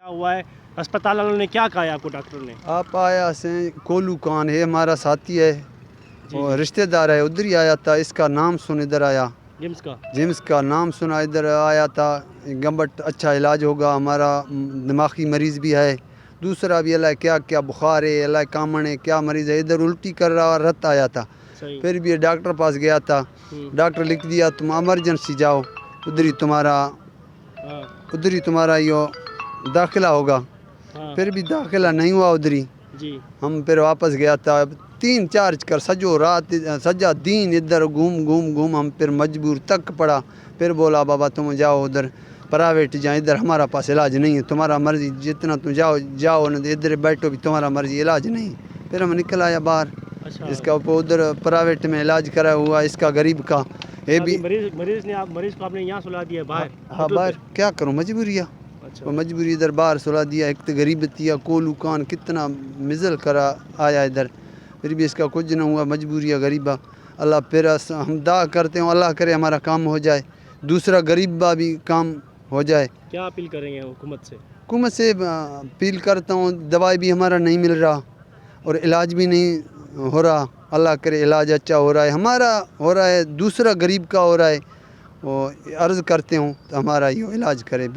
क्या हुआ है? अस्पताल वालों ने क्या कहा है आपको, डॉक्टर ने? आप आया से कोलू खान है, हमारा साथी है जी और जी, रिश्तेदार है, उधर ही आया था। इसका नाम सुन इधर आया, जिम्स का। जिम्स का नाम सुना, इधर आया था। गंबट अच्छा इलाज होगा, हमारा दिमागी मरीज़ भी है, दूसरा भी अल्लाह क्या क्या बुखार है, अल्लाह कामण है, क्या मरीज़ है, इधर उल्टी कर रहा और रत आया था। सही। फिर भी डॉक्टर पास गया था, डॉक्टर लिख दिया तुम एमरजेंसी जाओ, उधर ही तुम्हारा हाँ उधर ही तुम्हारा यो दाखिला होगा। हाँ फिर भी दाखिला नहीं हुआ उधर ही। जी। हम फिर वापस गया था, 3-4 कर सजो रात सजा दिन इधर घूम घूम घूम हम फिर मजबूर तक पड़ा। फिर बोला बाबा तुम जाओ उधर प्राइवेट, जाए इधर हमारा पास इलाज नहीं है, तुम्हारा मर्जी जितना तुम जाओ जाओ, न इधर बैठो भी तुम्हारा मर्जी, इलाज नहीं। फिर हम निकल आया बाहर, अच्छा, इसका उधर प्राइवेट में इलाज करा हुआ इसका गरीब का। ये अभी भी मरीज को आपने यहाँ सुला दिया बाहर हाँ होटल बाहर पे? क्या करूँ, मजबूरी है। अच्छा, वो मजबूरी इधर बाहर सुला दिया। एक तो गरीबती है, कोलू कान कितना मिजल करा आया इधर, फिर भी इसका कुछ ना हुआ, मजबूरी है गरीबा। अल्लाह फिर हम दुआ करते हैं अल्लाह करे हमारा काम हो जाए, दूसरा गरीबा भी काम हो जाए। क्या अपील करेंगे हुकूमत से? हुकूमत से अपील करता हूँ, दवाई भी हमारा नहीं मिल रहा और इलाज भी नहीं हो रहा। अल्लाह करे इलाज अच्छा हो रहा है, हमारा हो रहा है, दूसरा गरीब का हो रहा है। वो अर्ज़ करते हूँ तो हमारा ये इलाज करे।